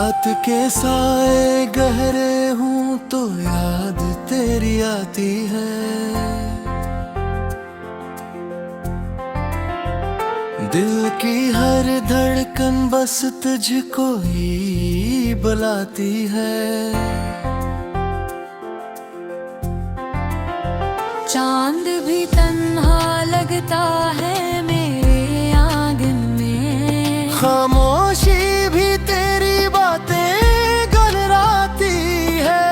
रात के साए गहरे हूँ तो याद तेरी आती है। दिल की हर धड़कन बस तुझको ही बुलाती है। चांद भी तन्हा लगता है मेरे आंगन में, खामोशी भी तेरी बातें गुनगुनाती है।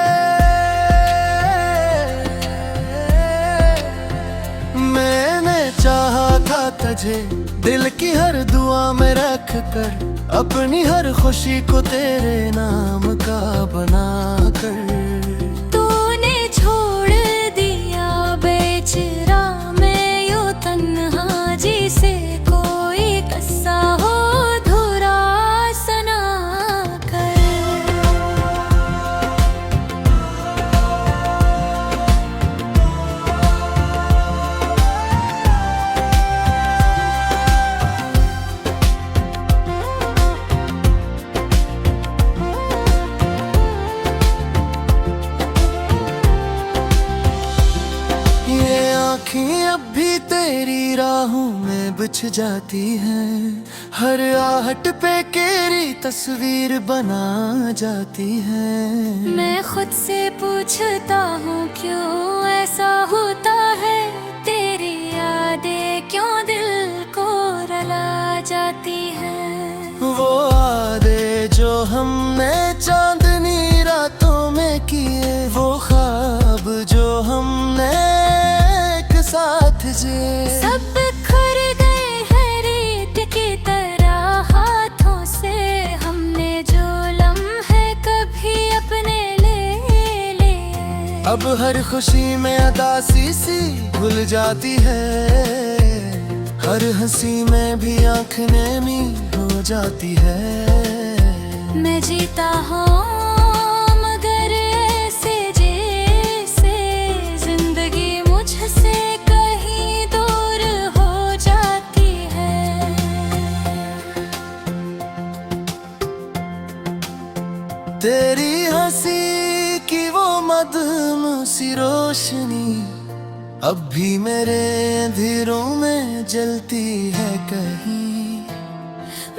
मैंने चाहा था तुझे दिल की हर दुआ में रख कर, अपनी हर खुशी को तेरे नाम का बना कर। तूने छोड़ दिया बेचरा मैं यूं तन्हा, जिसे कोई कस्सा हो धुरा सना कर। आँखें अब भी तेरी राहों में बिछ जाती हैं, हर आहट पे तेरी तस्वीर बना जाती है। मैं खुद से पूछता हूँ क्यों ऐसा होता है, तेरी यादें क्यों दिल को रुला जाती है। वो वादे जो हमने चांदनी रातों में किए, वो ख्वाब जो हमने साथ जे, सब बिखर गए हैं रेत की तरह हाथों से। हमने जो लम्हे कभी अपने ले लिए, अब हर खुशी में अदासी सी भूल जाती है। हर हंसी में भी आँख नमी हो जाती है। मैं जीता हूँ मगर ऐसे जैसे जिंदगी मुझसे कहीं दूर हो जाती है। तेरी हंसी की वो मधुम सी रोशनी अब भी मेरे अंधेरों में जलती है कहीं।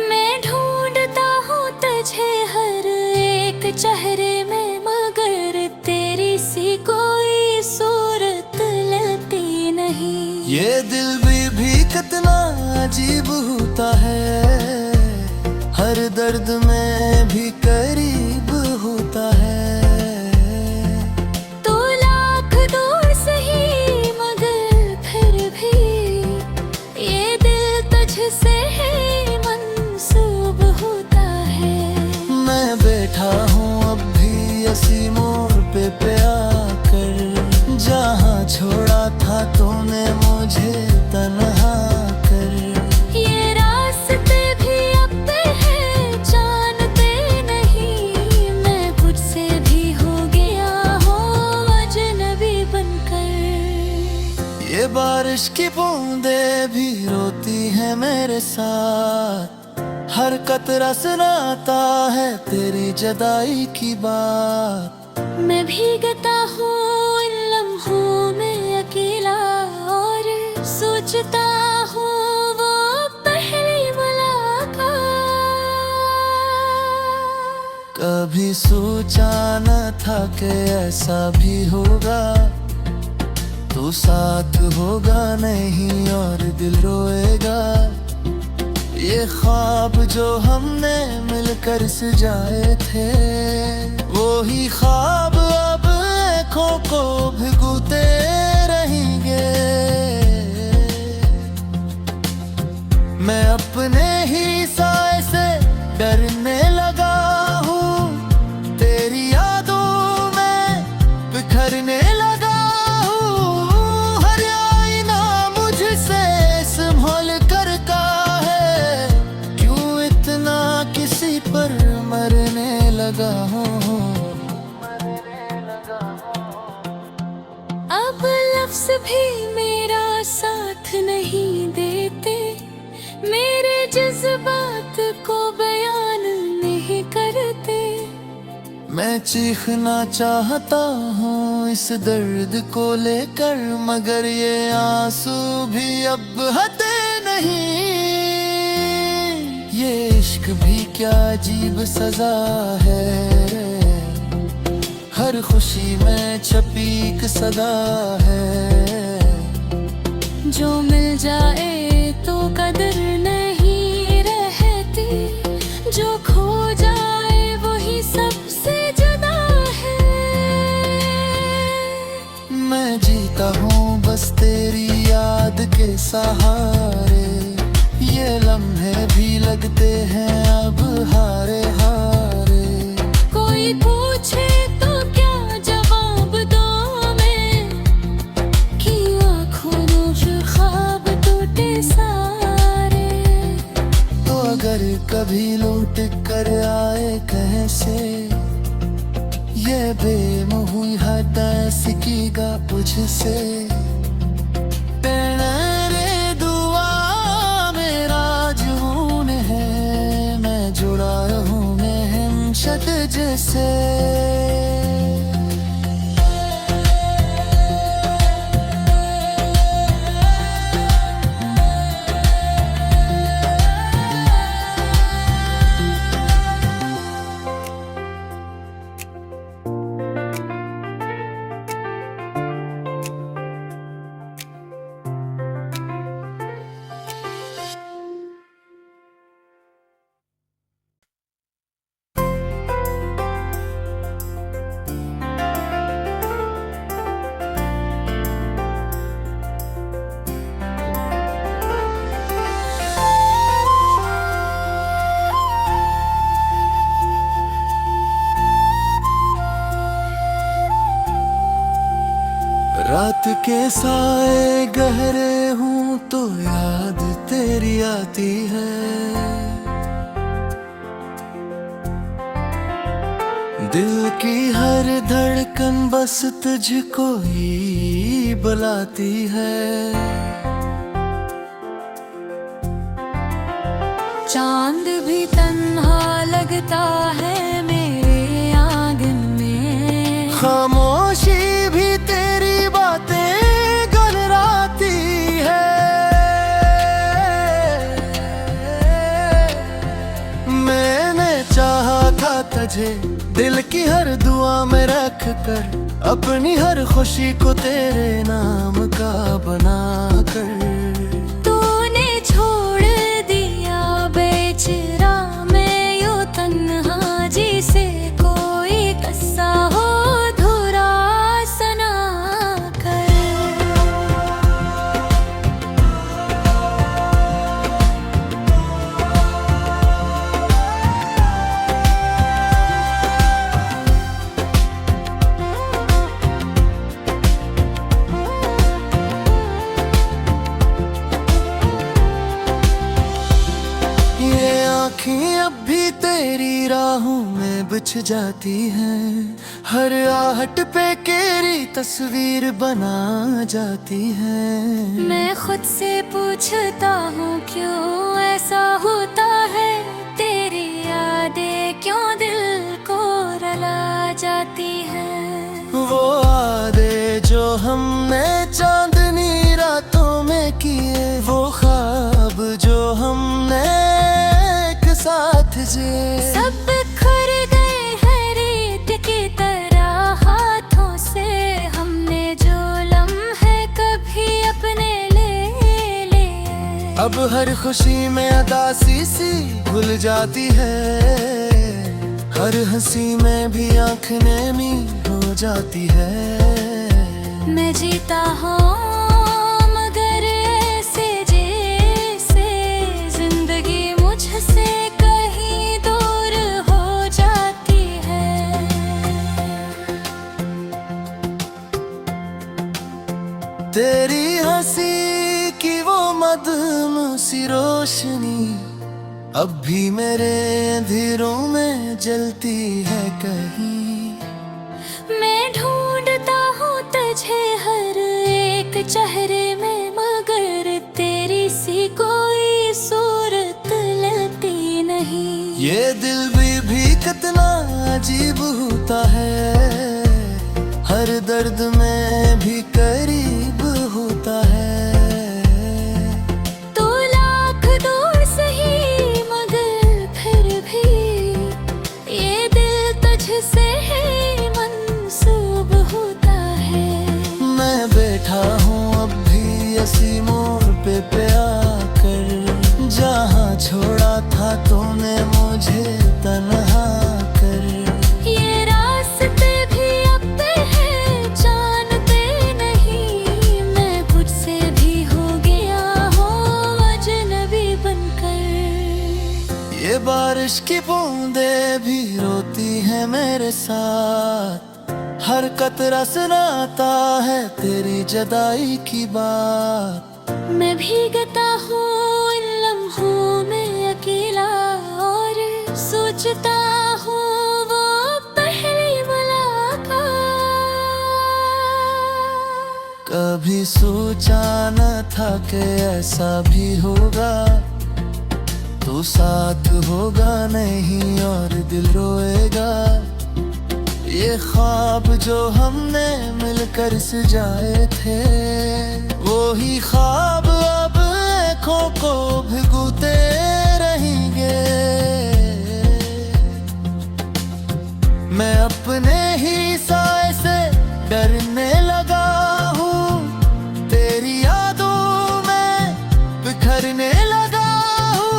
मैं ढूंढता हूँ तुझे हर एक चेहरे में, मगर तेरी सी कोई सूरत लगती नहीं। ये दिल भी कितना अजीब होता है, हर दर्द में भी करीब होता है। तू लाख दूर सही मगर फिर भी ये दिल तुझसे ही मंसूब होता है। मैं बैठा हूँ अब भी इसी मोड़ पे आकर, जहाँ छोड़ा था तूने मुझे तन्हा कर। ये रास्ते भी अब है जानते नहीं, मैं खुद से भी हो गया हूँ अजनबी बनकर। ये बारिश की बूंदें भी रोती हैं मेरे साथ, हर कतरा सुनाता है तेरी जुदाई की बात। मैं भीगता हूँ इन लम्हों में अकेला, और सोचता हूँ वो पहली मुलाकात। कभी सोचा न था कि ऐसा भी होगा, तू साथ होगा नहीं और दिल रोएगा। ये ख्वाब जो हमने मिलकर सजाए थे, वो ही ख्वाब अब आँखों को भिगोते रहेंगे। मैं अपने ही साए से डरने लगा हूँ, तेरी यादों में बिखरने लगा हूँ। हर आईना मुझसे संभल कर का है, क्यों इतना किसी पर मरने लगा हूँ। अब लफ्ज़ भी मेरा साथ नहीं देते, मेरे जज्बात को बयान नहीं करते। मैं चीखना चाहता हूँ इस दर्द को लेकर, मगर ये आंसू भी अब बहते नहीं। ये इश्क भी क्या अजीब सजा है, हर खुशी में छपी एक सदा है। जो मिल जाए तो कदर नहीं रहती, जो खो जाए वही सबसे जुदा है। मैं जीता हूँ बस तेरी याद के सहारे, ये लम्हे भी लगते हैं अब हारे हारे। कोई पूछे तो क्या जवाब दूं मैं, कि आँखों नोश ख्वाब टूटे सारे। तो अगर कभी लौट कर आए कहीं से, ये बेमुही हटा सिकेगा मुझसे। तेरे दुआ मेरा जुनून है, मैं जुड़ा रहूं मैं हिमशत जैसे। रात के साए गहरे हूँ तो याद तेरी आती है। दिल की हर धड़कन बस तुझको ही बुलाती है। चांद भी तन्हा लगता है मेरे आंगन में, खामोशी भी तेरी बातें गुनगुनाती है। मैंने चाहा था तुझे दिल की हर दुआ में रख कर, अपनी हर खुशी को तेरे नाम का बना कर। तूने छोड़ दिया बेचरा मैं यूं तन्हा, जिसे कोई कस्सा हो धुरा सना कर। आँखें अब भी तेरी राहों में बिछ जाती हैं, हर आहट पे तेरी तस्वीर बना जाती है। मैं खुद से पूछता हूँ क्यों ऐसा होता है, तेरी यादें क्यों दिल को रुला जाती हैं। वो वादे जो हमने चांदनी रातों में किए, वो ख्वाब जो हमने साथ जे, सब बिखर गए हैं रेत की तरह हाथों से। हमने जो लम्हे कभी अपने ले लिए, अब हर खुशी में अदासी सी भूल जाती है। हर हंसी में भी आँख नमी हो जाती है। मैं जीता हूँ मगर ऐसे जैसे जिंदगी मुझसे कहीं दूर हो जाती है। तेरी हंसी की वो मधुम सी रोशनी अब भी मेरे अंधेरों में जलती है कहीं। मैं ढूंढता हूँ तुझे हर एक चेहरे में, मगर तेरी सी कोई सूरत लगती नहीं। ये दिल भी कितना अजीब होता है, हर दर्द में भी करीब होता है। तो लाख दूर सही मगर फिर भी ये दिल तुझसे ही मंसूब होता है। मैं बैठा हूँ अब भी इसी मोड़ पे आकर, जहाँ छोड़ा था तूने मुझे तन्हा कर। ये रास्ते भी अब है जानते नहीं, मैं तुझसे भी हो गया हूँ अजनबी बनकर। ये बारिश की बूंदें भी रोती हैं मेरे साथ, हर कतरा सुनाता है तेरी जुदाई की बात। मैं भीगता हूँ इन लम्हों में अकेला, और सोचता हूँ वो पहली मुलाकात। कभी सोचा न था कि ऐसा भी होगा, तू साथ होगा नहीं और दिल रोएगा। ये ख्वाब जो हमने मिलकर सजाए थे, वो ही ख्वाब अब आँखों को भिगोते रहेंगे। मैं अपने ही साए से डरने लगा हूँ, तेरी यादों में बिखरने लगा हूँ।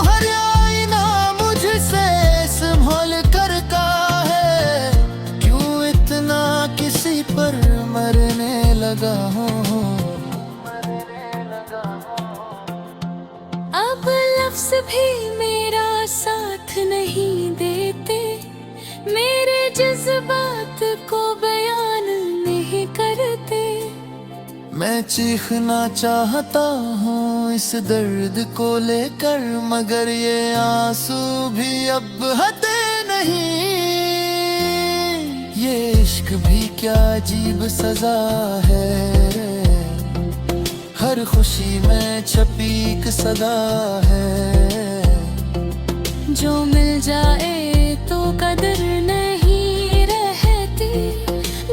हर आईना मुझसे संभल कर का है, क्यों इतना किसी पर मरने लगा हूँ। अब लफ्ज़ भी मेरा साथ नहीं देते, मेरे जज्बात को बयान नहीं करते। मैं चीखना चाहता हूँ इस दर्द को लेकर, मगर ये आंसू भी अब बहते नहीं। ये इश्क भी क्या अजीब सजा है, हर खुशी में छपी एक सदा है। जो मिल जाए तो कदर नहीं रहती,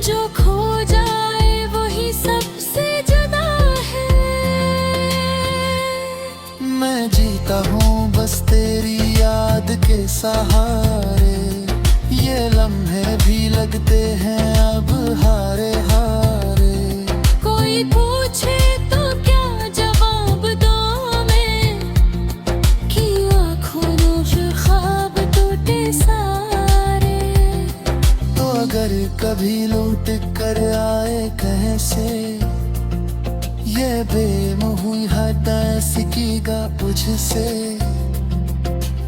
जो खो जाए वही सबसे जुदा है। मैं जीता हूँ बस तेरी याद के सहारे, ये लम्हे भी लगते हैं अब हारे हारे। कोई पूछे तो क्या जवाब दूं मैं, कि आँखों नोश ख्वाब टूटे सारे। तो अगर कभी लौट कर आए कहीं से, ये बेमुही हटा सकेगा मुझसे।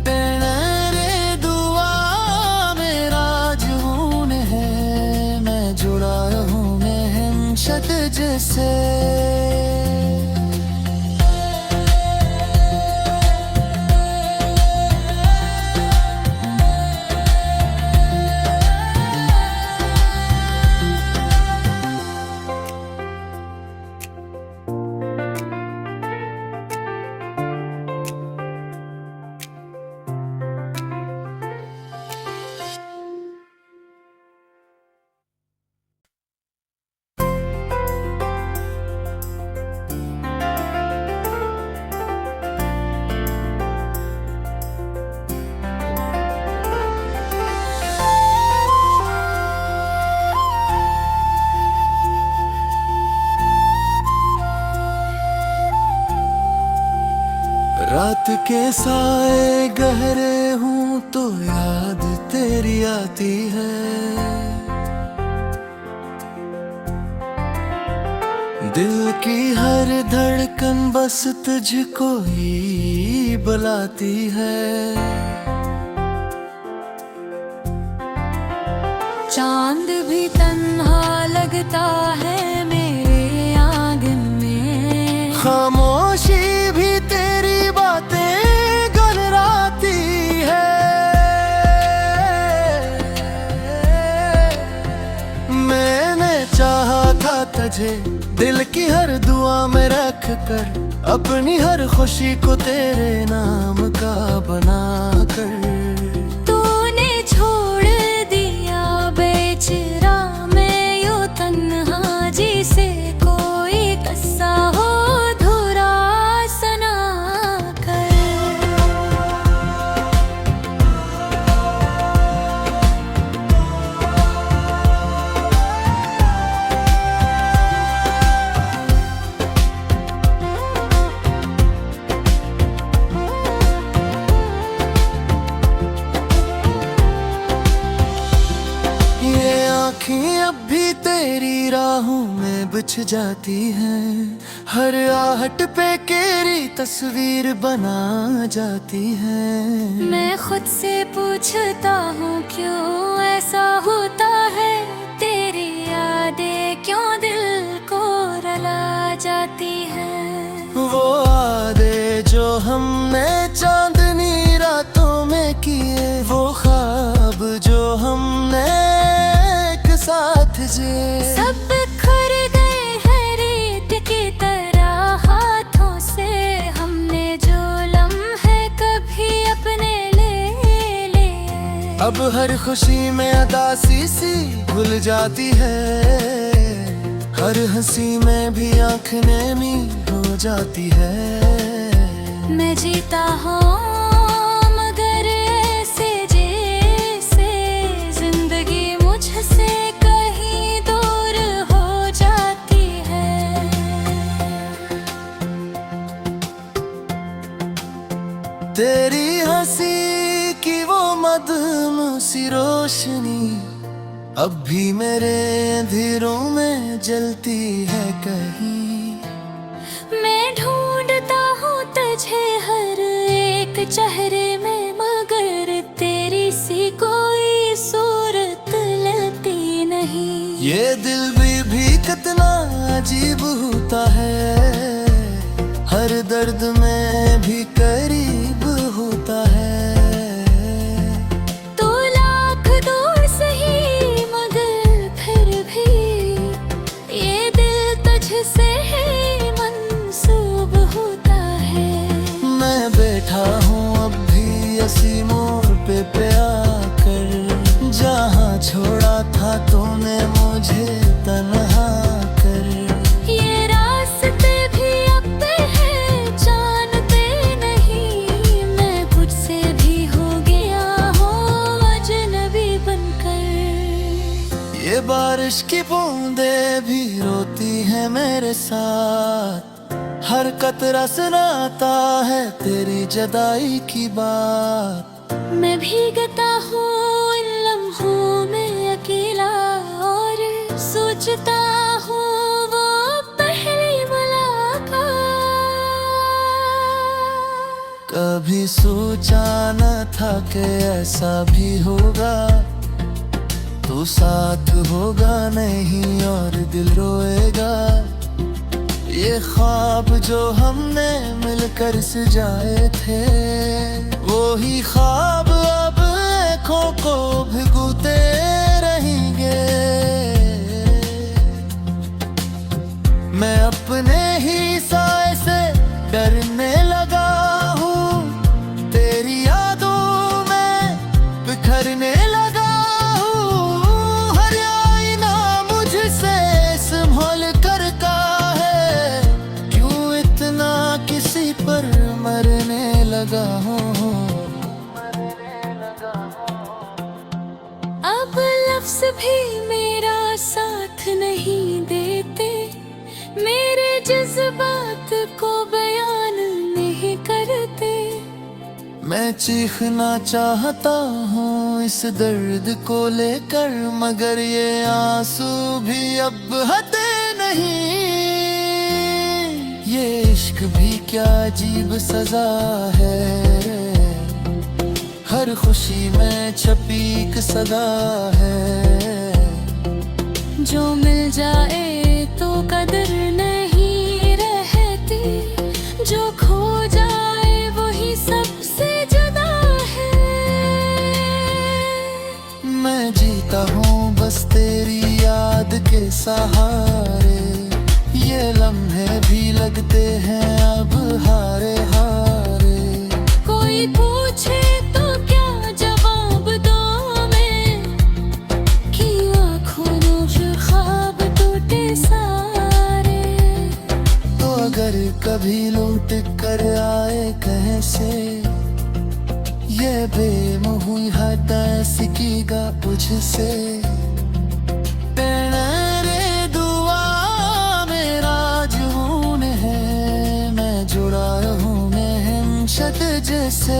तेरे रे दुआ मेरा जुनून है, मैं जुड़ा हूँ मैं शत जैसे। रात के साए गहरे हूँ तो याद तेरी आती है, दिल की हर धड़कन बस तुझको ही बुलाती है। चांद भी तन्हा लगता है मेरे आंगन में, खामोशी भी तेरी बातें गुनगुनाती है। मैंने चाहा था तुझे दिल की हर दुआ में रख कर, अपनी हर खुशी को तेरे नाम का बना कर। तूने छोड़ बिछ जाती हैं। हर आहट पे तेरी तस्वीर बना जाती हैं। मैं खुद से पूछता हूँ क्यों ऐसा होता है, तेरी यादें क्यों दिल को रुला जाती हैं। वो वादे जो हमने चांदनी रातों में किए, वो ख्वाब जो हमने एक साथ जिए, सब बिखर गए हैं रेत की तरह हाथों से। हमने जो लम्हे कभी अपने ले लिए, अब हर खुशी में अदासी सी भूल जाती है। हर हंसी में भी आँख नैनी हो जाती है। मैं जीता हूँ मगर ऐसे जैसे जिंदगी मुझसे कहीं दूर हो जाती है। तेरी हंसी की वो मधुम सी रोशनी अब भी मेरे अंधेरों में जलती है कहीं। मैं ढूंढता हूँ तुझे हर एक चेहरे में, मगर तेरी सी कोई सूरत लगती नहीं। ये दिल भी कितना अजीब होता है, हर दर्द में भी करीब होता है। तो लाख दूर सही मगर फिर भी ये दिल तुझसे ही मंसूब होता है। मैं बैठा हूँ अब भी इसी मोड़ पे आकर, जहाँ छोड़ा था तूने मुझे तन्हा कर। ये रास्ते भी अब है जानते नहीं, मैं खुद से भी हो गया हूँ अजनबी बनकर। ये बारिश की बूंदे भी रोती है मेरे साथ, हर कतरा सुनाता है तेरी जुदाई की बात। मैं भीगता हूँ इन लम्हों में अकेला, और सोचता हूँ वो पहली मुलाकात। कभी सोचा न था कि ऐसा भी होगा, तू साथ होगा नहीं और दिल रोएगा। ये ख्वाब जो हमने मिलकर सजाए थे, वो ही ख्वाब अब आँखों को भिगोते रहेंगे। मैं अपने ही साए से डरने लगा हूँ, तेरी यादों में बिखरने लगा हूँ। हर आईना मुझसे संभल कर का है, क्यों इतना किसी पर मरने लगा हूँ। अब लफ्ज़ भी मेरा साथ नहीं देते, मेरे जज्बात को बयान नहीं करते। मैं चीखना चाहता हूँ इस दर्द को लेकर, मगर ये आंसू भी अब हटे नहीं। ये इश्क भी क्या अजीब सजा है, हर खुशी में छपी एक सदा है। जो मिल जाए तो कदर नहीं रहती, जो खो जाए वही सबसे जुदा है। मैं जीता हूँ बस तेरी याद के सहारे, ये लम्हे भी लगते हैं अब हारे हारे। कोई पूछे तो क्या जवाब दूं मैं, कि आँखों में ख्वाब टूटे सारे। तो अगर कभी लौट कर आए कहीं से, ये बेमुही हद सिकेगा मुझसे। तेरे रे दुआ मेरा जुनून है, मैं जुड़ा हूँ मैं शत जैसे।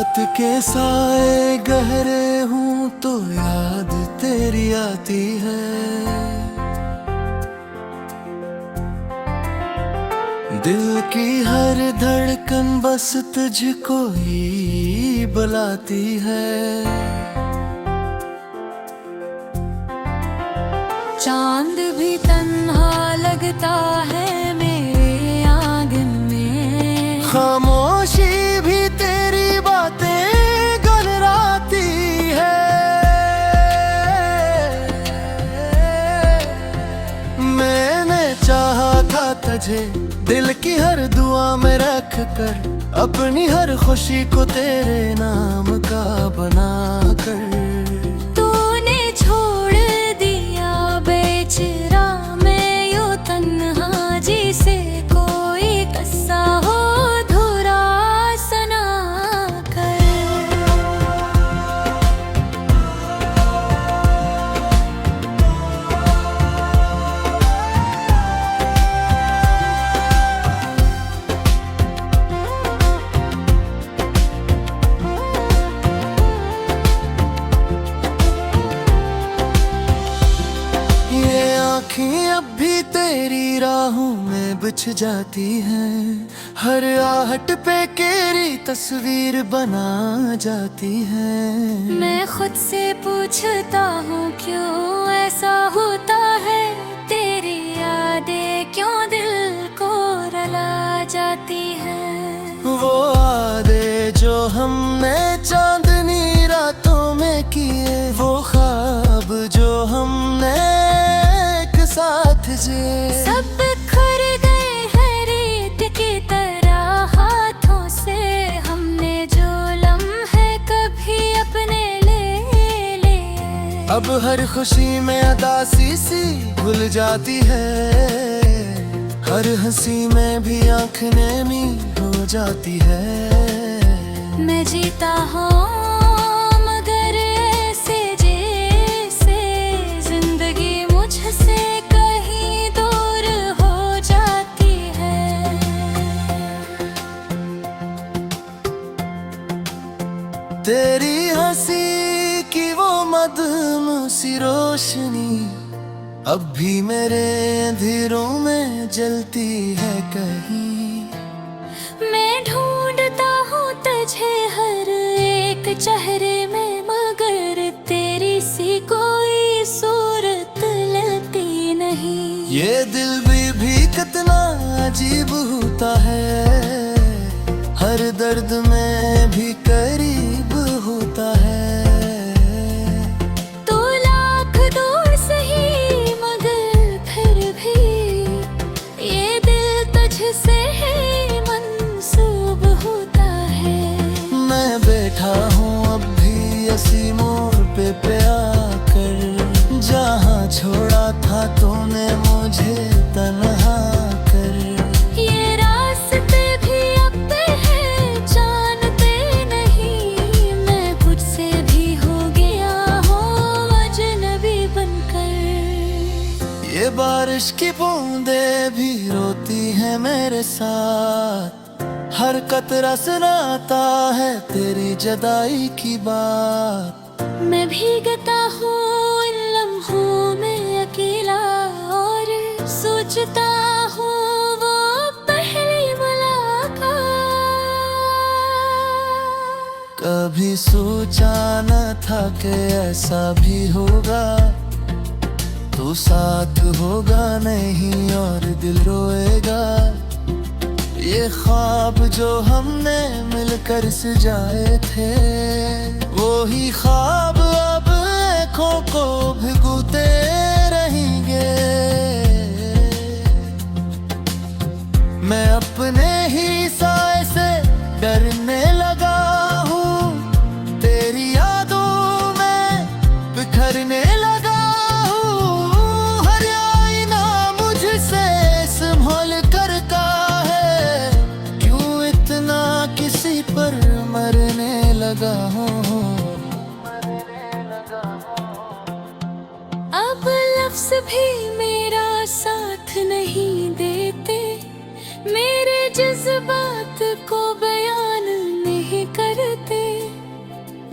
रात के साए गहरे हूँ तो याद तेरी आती है। दिल की हर धड़कन बस तुझको ही बुलाती है। चांद भी तन्हा लगता है मेरे आंगन में, खामोशी भी तेरी बातें गुनगुनाती है। मैंने चाहा था तुझे दिल की हर दुआ में रख कर, अपनी हर खुशी को तेरे नाम का बना कर। तूने छोड़ दिया बेचरा मैं यूं तन्हा, जिसे कोई कस्सा हो धुरा सना कर। आँखें अब भी तेरी राहों में बिछ जाती हैं, हर आहट पे तेरी तस्वीर बना जाती है। मैं खुद से पूछता हूँ क्यों ऐसा होता है, तेरी यादें क्यों दिल को रुला जाती है। वो वादे जो हमने चांदनी रातों में किए, वो ख्वाब जो हमने साथ जे, सब बिखर गए हैं रेत की तरह हाथों से। हमने जो लम्हे कभी अपने ले लिए, अब हर खुशी में अदासी सी भूल जाती है। हर हंसी में भी आँख नैनी हो जाती है। मैं जीता हूँ मगर ऐसे जैसे जिंदगी मुझसे कहीं दूर हो जाती है। तेरी हंसी की वो मधुम सी रोशनी अब भी मेरे अंधेरों में जलती है कहीं। मैं ढूंढता हूँ तुझे हर एक चेहरे में, मगर तेरी सी कोई सूरत लगती नहीं। ये दिल भी कितना अजीब होता है, हर दर्द में भी करीब होता है। तू लाख दूर सही मगर फिर भी ये दिल तुझसे ही मंसूब होता है। मैं बैठा हूँ अब भी इसी मोड़ पे आकर, जहाँ छोड़ा था तूने मुझे तन्हा कर। ये रास्ते भी अब है जानते नहीं, मैं खुद से भी हो गया हूँ अजनबी बनकर। ये बारिश की बूंदे भी रोती है मेरे साथ, हर कतरा सुनाता है तेरी जुदाई की बात। मैं भीगता हूँ इन लम्हों में अकेला, और सोचता हूँ वो पहली मुलाकात। कभी सोचा न था कि ऐसा भी होगा, तू साथ होगा नहीं और दिल रोएगा। ये ख्वाब जो हमने मिलकर सजाए थे, वो ही ख्वाब अब आँखों को भिगोते रहेंगे। मैं अपने ही साए से डरने लगा हूँ, तेरी यादों में बिखरने लगा हूँ। हर आईना मुझसे संभल करता है, क्यों इतना किसी पर मरने लगा हूँ। अब लफ्ज़ भी मेरा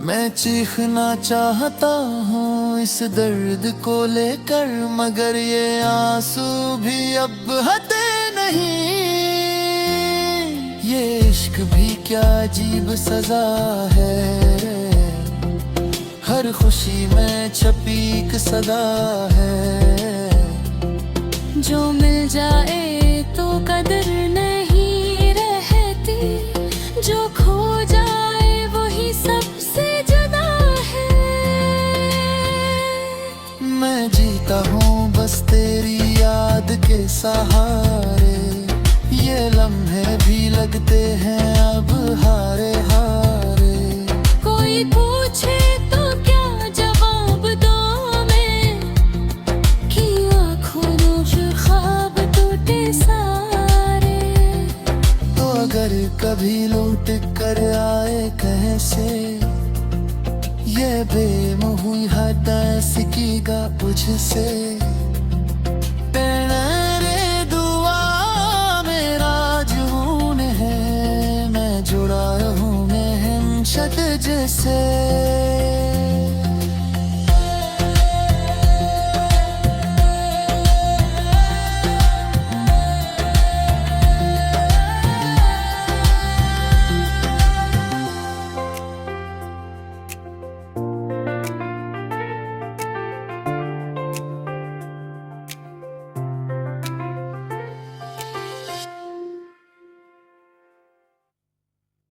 मैं चीखना चाहता हूँ इस दर्द को लेकर, मगर ये आंसू भी अब हटे नहीं। ये इश्क भी क्या अजीब सजा है, हर खुशी में छपी एक सदा है। जो मिल जाए तो कदर नहीं रहती, जो खो जाए वही सबसे जुदा है। मैं जीता हूँ बस तेरी याद के सहारे, ये लम्हे भी लगते हैं अब हारे हारे। कोई पूछे तो क्या जवाब दूं मैं, कि आँखों में ख्वाब टूटे सारे। तो अगर कभी लौट कर आए कहीं से, ये बेमुही हटा सिकेगा मुझसे।